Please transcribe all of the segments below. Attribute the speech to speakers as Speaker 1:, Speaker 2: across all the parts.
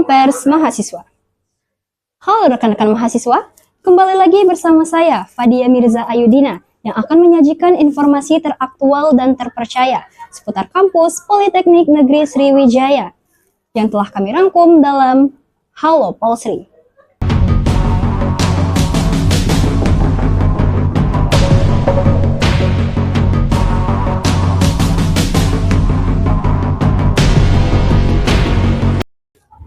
Speaker 1: Pers Mahasiswa. Halo rekan-rekan mahasiswa, kembali lagi bersama saya, Fadia Mirza Ayudina, yang akan menyajikan informasi teraktual dan terpercaya seputar kampus Politeknik Negeri Sriwijaya yang telah kami rangkum dalam Halo Polsri.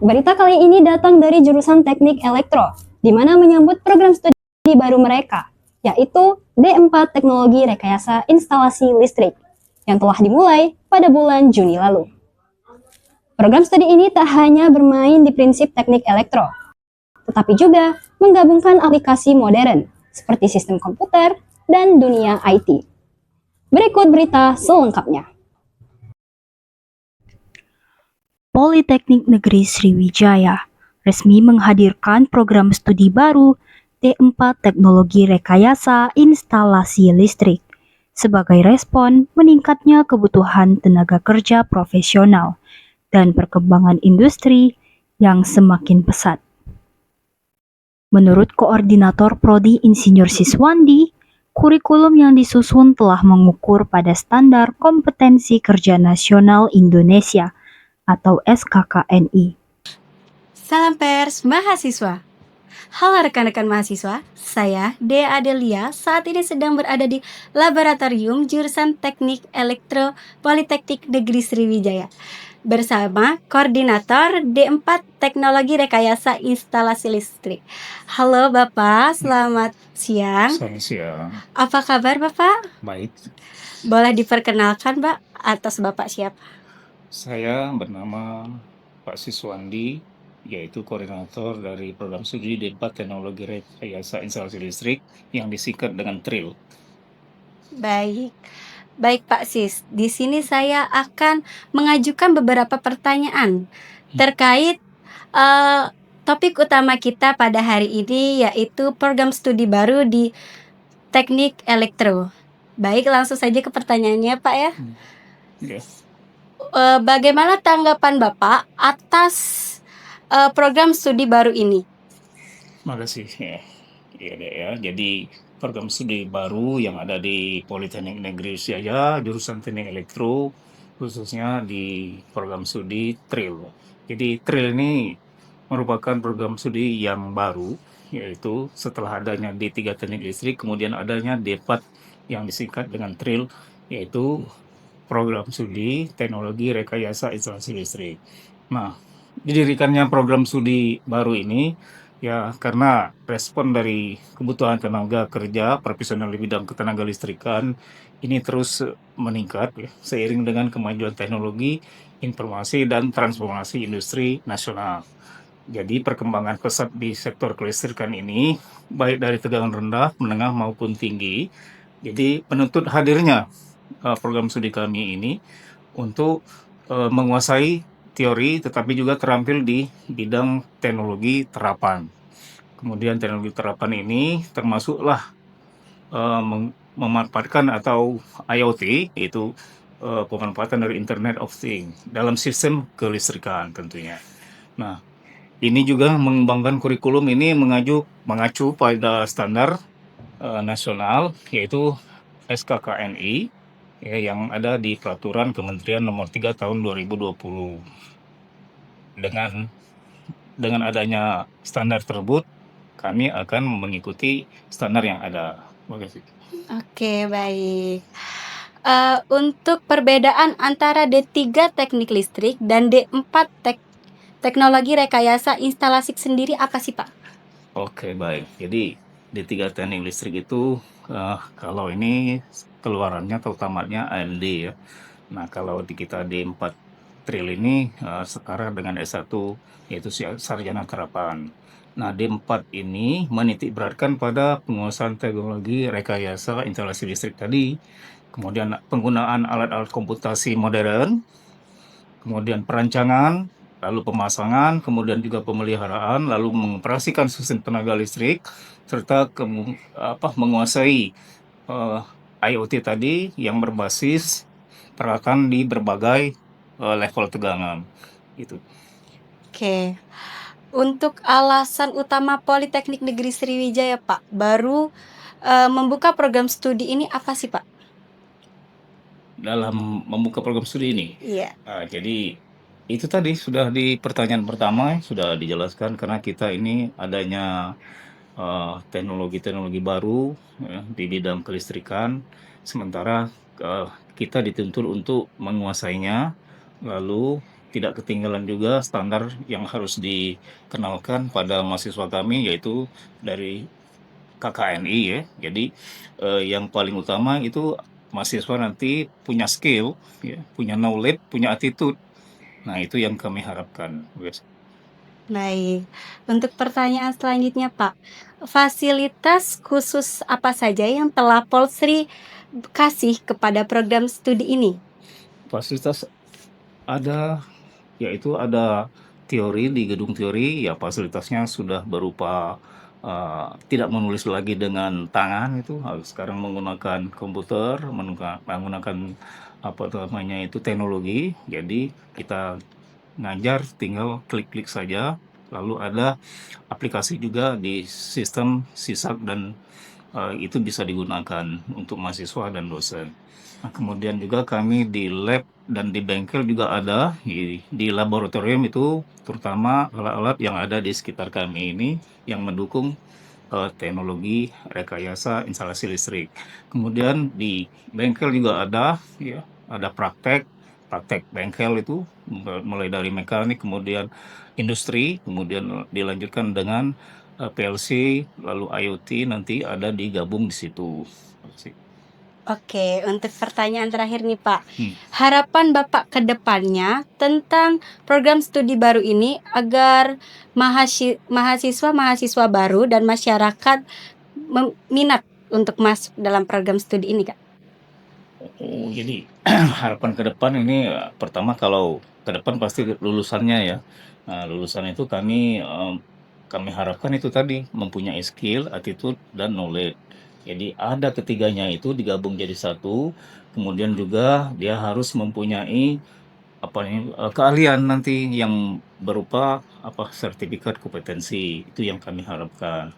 Speaker 1: Berita kali ini datang dari jurusan Teknik Elektro, di mana menyambut program studi baru mereka, yaitu D4 Teknologi Rekayasa Instalasi Listrik, yang telah dimulai pada bulan Juni lalu. Program studi ini tak hanya bermain di prinsip teknik elektro, tetapi juga menggabungkan aplikasi modern, seperti sistem komputer dan dunia IT. Berikut berita selengkapnya.
Speaker 2: Politeknik Negeri Sriwijaya resmi menghadirkan program studi baru D4 Teknologi Rekayasa Instalasi Listrik sebagai respon meningkatnya kebutuhan tenaga kerja profesional dan perkembangan industri yang semakin pesat. Menurut Koordinator Prodi Insinyur Siswandi, kurikulum yang disusun telah mengukur pada standar kompetensi kerja nasional Indonesia atau SKKNI.
Speaker 3: Salam Pers Mahasiswa. Halo rekan-rekan mahasiswa, saya Dea Adelia saat ini sedang berada di Laboratorium Jurusan Teknik Elektro Politeknik Negeri Sriwijaya bersama Koordinator D4 Teknologi Rekayasa Instalasi Listrik. Halo Bapak, selamat siang.
Speaker 4: Selamat siang.
Speaker 3: Apa kabar Bapak?
Speaker 4: Baik,
Speaker 3: Boleh diperkenalkan Pak, atas Bapak siapa?
Speaker 4: saya bernama Pak Siswandi, yaitu koordinator dari program studi D4 Teknologi Rekayasa Instalasi Listrik yang disingkat dengan TRIL.
Speaker 3: Baik Pak Sis. Di sini saya akan mengajukan beberapa pertanyaan terkait topik utama kita pada hari ini, yaitu program studi baru di Teknik Elektro. Baik, langsung saja ke pertanyaannya Pak ya.
Speaker 4: Yes.
Speaker 3: Bagaimana tanggapan Bapak atas program studi baru ini?
Speaker 4: Makasih. Iya deh ya. Jadi program studi baru yang ada di Politeknik Negeri Sriwijaya, jurusan Teknik Elektro, khususnya di program studi TRIL. Jadi TRIL ini merupakan program studi yang baru, yaitu setelah adanya D3 Teknik Listrik, kemudian adanya D4 yang disingkat dengan TRIL, yaitu program studi Teknologi Rekayasa Instalasi Listrik. Nah, didirikannya program studi baru ini ya karena respon dari kebutuhan tenaga kerja profesional di bidang ketenaga listrikan ini terus meningkat ya, seiring dengan kemajuan teknologi, informasi dan transformasi industri nasional. Jadi perkembangan pesat di sektor kelistrikan ini baik dari tegangan rendah, menengah maupun tinggi. Jadi penuntut hadirnya program studi kami ini untuk menguasai teori tetapi juga terampil di bidang teknologi terapan. Kemudian teknologi terapan ini termasuklah memanfaatkan atau IoT, yaitu pemanfaatan dari Internet of Things dalam sistem kelistrikan tentunya. Nah, ini juga mengembangkan kurikulum ini mengacu pada standar nasional, yaitu SKKNI ya, yang ada di Peraturan Kementerian Nomor 3 Tahun 2020. Dengan adanya standar tersebut, kami akan mengikuti standar yang ada. Terima kasih.
Speaker 3: Oke, baik. Untuk perbedaan antara D3 Teknik Listrik dan D4 Teknologi Rekayasa Instalasi sendiri apa sih Pak?
Speaker 4: Oke, baik. Jadi D3 Teknik Listrik itu kalau ini keluarannya terutamanya AMD ya. Nah, kalau di kita D4 TRIL ini setara dengan S1, yaitu sarjana terapan. Nah, D4 ini menitik beratkan pada penguasaan teknologi rekayasa instalasi listrik tadi, kemudian penggunaan alat-alat komputasi modern, kemudian perancangan, lalu pemasangan, kemudian juga pemeliharaan, lalu mengoperasikan sistem tenaga listrik, serta menguasai IoT tadi yang berbasis peralatan di berbagai level tegangan. Gitu.
Speaker 3: Oke. Untuk alasan utama Politeknik Negeri Sriwijaya, Pak, baru membuka program studi ini apa sih, Pak?
Speaker 4: Dalam membuka program studi ini.
Speaker 3: Iya.
Speaker 4: Jadi itu tadi sudah di pertanyaan pertama sudah dijelaskan karena kita ini adanya teknologi-teknologi baru ya, di bidang kelistrikan, sementara kita dituntut untuk menguasainya, lalu tidak ketinggalan juga standar yang harus dikenalkan pada mahasiswa kami yaitu dari KKNI ya. Jadi yang paling utama itu mahasiswa nanti punya skill, ya, punya knowledge, punya attitude. Nah itu yang kami harapkan.
Speaker 3: Baik. Untuk pertanyaan selanjutnya, Pak, fasilitas khusus apa saja yang telah Polsri kasih kepada program studi ini?
Speaker 4: Fasilitas ada, yaitu ada teori di gedung teori, ya fasilitasnya sudah berupa tidak menulis lagi dengan tangan itu, sekarang menggunakan komputer, menggunakan apa namanya itu teknologi. Jadi kita ngajar tinggal klik-klik saja, lalu ada aplikasi juga di sistem SISAK dan itu bisa digunakan untuk mahasiswa dan dosen. Nah, kemudian juga kami di lab dan di bengkel juga ada, di laboratorium itu terutama alat-alat yang ada di sekitar kami ini yang mendukung teknologi rekayasa instalasi listrik. Kemudian di bengkel juga ada, ya, ada praktek bengkel itu mulai dari mekanik, kemudian industri, kemudian dilanjutkan dengan PLC, lalu IoT nanti ada digabung di situ.
Speaker 3: Oke, untuk pertanyaan terakhir nih, Pak.
Speaker 4: Hmm.
Speaker 3: Harapan Bapak ke depannya tentang program studi baru ini agar mahasiswa-mahasiswa baru dan masyarakat minat untuk masuk dalam program studi ini, Kak.
Speaker 4: Oh, jadi harapan ke depan ini pertama kalau ke depan pasti lulusannya ya. Nah, lulusan itu kami harapkan itu tadi mempunyai skill, attitude, dan knowledge. Jadi ada ketiganya itu digabung jadi satu, kemudian juga dia harus mempunyai keahlian nanti yang berupa sertifikat kompetensi, itu yang kami harapkan.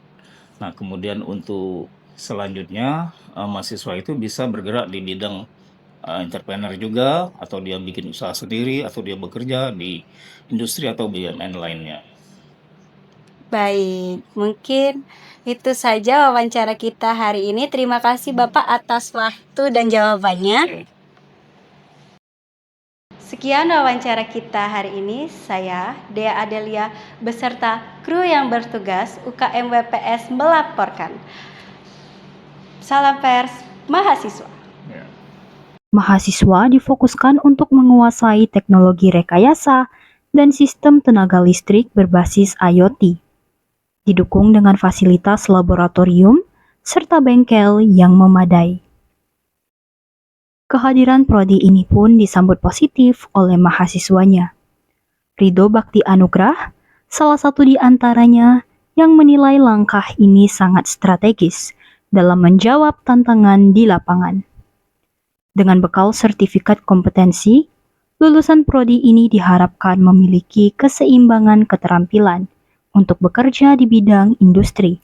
Speaker 4: Nah, kemudian untuk selanjutnya mahasiswa itu bisa bergerak di bidang entrepreneur juga, atau dia bikin usaha sendiri, atau dia bekerja di industri atau BUMN lainnya.
Speaker 3: Baik, mungkin itu saja wawancara kita hari ini. Terima kasih Bapak atas waktu dan jawabannya. Sekian wawancara kita hari ini. Saya, Dea Adelia, beserta kru yang bertugas UKM WPS melaporkan. Salam pers, mahasiswa.
Speaker 2: Mahasiswa difokuskan untuk menguasai teknologi rekayasa dan sistem tenaga listrik berbasis IoT. Didukung dengan fasilitas laboratorium serta bengkel yang memadai. Kehadiran prodi ini pun disambut positif oleh mahasiswanya. Ridho Bakti Anugrah, salah satu di antaranya yang menilai langkah ini sangat strategis dalam menjawab tantangan di lapangan. Dengan bekal sertifikat kompetensi, lulusan prodi ini diharapkan memiliki keseimbangan keterampilan untuk bekerja di bidang industri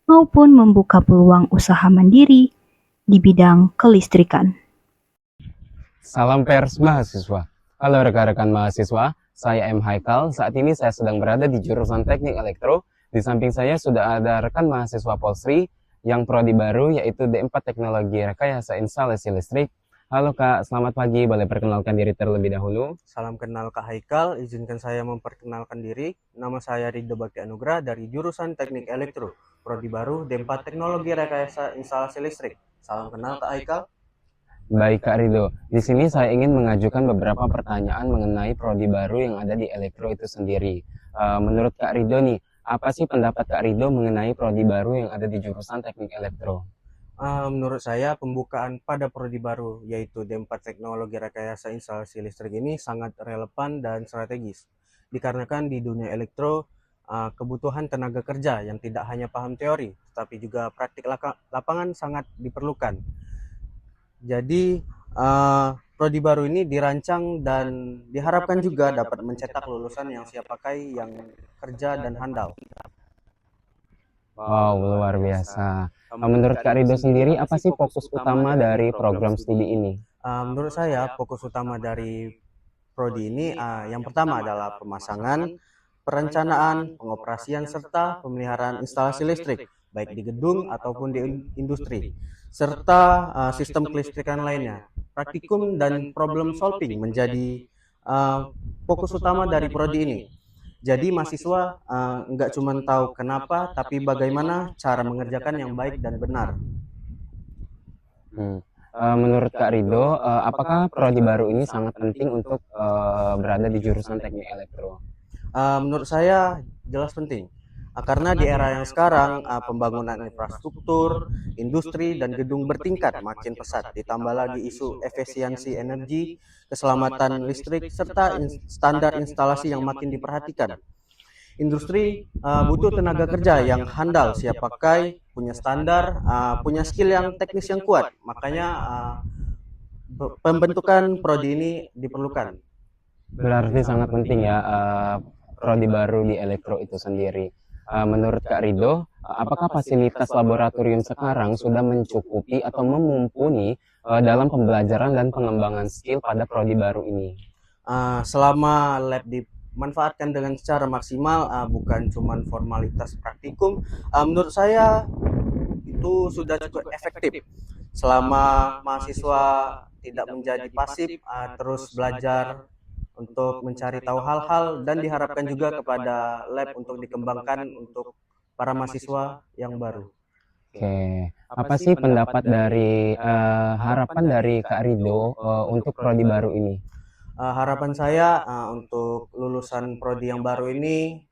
Speaker 2: maupun membuka peluang usaha mandiri di bidang kelistrikan.
Speaker 5: Salam pers mahasiswa. Halo rekan-rekan mahasiswa, saya M. Haikal. Saat ini saya sedang berada di jurusan Teknik Elektro. Di samping saya sudah ada rekan mahasiswa Polsri yang prodi baru yaitu D4 Teknologi Rekayasa Instalasi Listrik. Halo Kak, selamat pagi. Boleh perkenalkan diri terlebih dahulu?
Speaker 6: Salam kenal Kak Haikal, izinkan saya memperkenalkan diri. Nama saya Ridho Bakti Anugrah dari jurusan Teknik Elektro, prodi baru D4 Teknologi Rekayasa Instalasi Listrik. Salam kenal Kak Haikal.
Speaker 5: Baik Kak Ridho, di sini saya ingin mengajukan beberapa pertanyaan mengenai prodi baru yang ada di elektro itu sendiri. Menurut Kak Ridho nih, apa sih pendapat Kak Ridho mengenai prodi baru yang ada di jurusan Teknik Elektro?
Speaker 6: Menurut saya pembukaan pada prodi baru yaitu D4 Teknologi Rekayasa Instalasi Listrik ini sangat relevan dan strategis. Dikarenakan di dunia elektro kebutuhan tenaga kerja yang tidak hanya paham teori tetapi juga praktik lapangan sangat diperlukan. Jadi Prodi baru ini dirancang dan diharapkan juga dapat mencetak lulusan yang siap pakai, yang kerja dan handal.
Speaker 5: Wow, luar biasa. Menurut Kak Rido sendiri, apa sih fokus utama dari program studi ini?
Speaker 6: Menurut saya, fokus utama dari prodi ini yang pertama adalah pemasangan, perencanaan, pengoperasian, serta pemeliharaan instalasi listrik, baik di gedung ataupun di industri, serta sistem kelistrikan lainnya. Praktikum dan problem solving menjadi fokus utama dari prodi ini. Jadi mahasiswa nggak cuma tahu kenapa, tapi bagaimana cara mengerjakan yang baik dan benar.
Speaker 5: Menurut Kak Rido, apakah prodi baru ini sangat penting untuk berada di jurusan teknik elektro?
Speaker 6: Menurut saya jelas penting. Karena di era yang sekarang pembangunan infrastruktur, industri, dan gedung bertingkat makin pesat. Ditambah lagi isu efisiensi energi, keselamatan listrik, serta standar instalasi yang makin diperhatikan. Industri butuh tenaga kerja yang handal, siap pakai, punya standar, punya skill yang teknis yang kuat. Makanya pembentukan prodi ini diperlukan.
Speaker 5: Berarti sangat penting ya prodi baru di elektro itu sendiri. Menurut Kak Rido, apakah fasilitas laboratorium sekarang sudah mencukupi atau memumpuni dalam pembelajaran dan pengembangan skill pada prodi baru ini?
Speaker 6: Selama lab dimanfaatkan dengan secara maksimal, bukan cuma formalitas praktikum, menurut saya itu sudah cukup efektif. Selama mahasiswa tidak menjadi pasif, terus belajar untuk mencari tahu hal-hal, dan diharapkan juga kepada lab untuk dikembangkan untuk para mahasiswa yang baru.
Speaker 5: Oke, apa sih pendapat dari harapan dari Kak Rido untuk prodi baru ini?
Speaker 6: Harapan saya untuk lulusan prodi yang baru ini,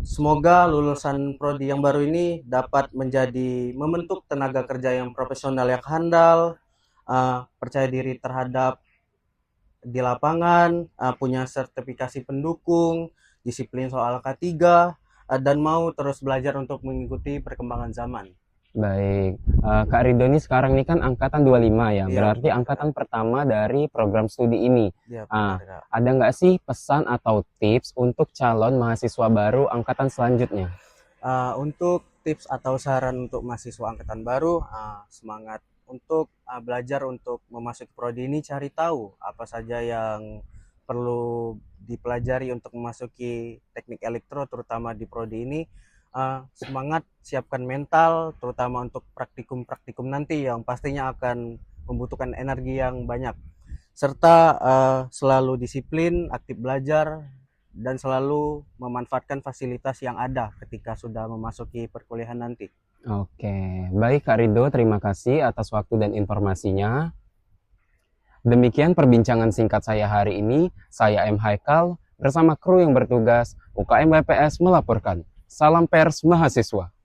Speaker 6: semoga lulusan prodi yang baru ini dapat membentuk tenaga kerja yang profesional yang handal, percaya diri terhadap di lapangan, punya sertifikasi pendukung, disiplin soal K3, dan mau terus belajar untuk mengikuti perkembangan zaman.
Speaker 5: Baik, Kak Rido ini sekarang ini kan angkatan 25 ya,
Speaker 6: Iya.
Speaker 5: berarti angkatan pertama dari program studi ini.
Speaker 6: Ya,
Speaker 5: Ada nggak sih pesan atau tips untuk calon mahasiswa baru angkatan selanjutnya?
Speaker 6: Untuk tips atau saran untuk mahasiswa angkatan baru, semangat untuk belajar untuk memasuki prodi ini, cari tahu apa saja yang perlu dipelajari untuk memasuki teknik elektro, terutama di prodi ini. Semangat, siapkan mental, terutama untuk praktikum-praktikum nanti yang pastinya akan membutuhkan energi yang banyak. Serta selalu disiplin, aktif belajar, dan selalu memanfaatkan fasilitas yang ada ketika sudah memasuki perkuliahan nanti.
Speaker 5: Oke, baik Kak Rido, terima kasih atas waktu dan informasinya. Demikian perbincangan singkat saya hari ini. Saya M. Haikal bersama kru yang bertugas UKM WPS melaporkan. Salam pers mahasiswa.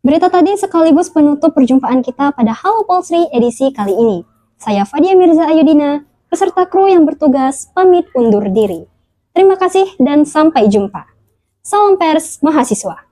Speaker 1: Berita tadi sekaligus penutup perjumpaan kita pada Halo Polsri edisi kali ini. Saya Fadia Mirza Ayudina, beserta kru yang bertugas pamit undur diri. Terima kasih dan sampai jumpa. Salam pers mahasiswa.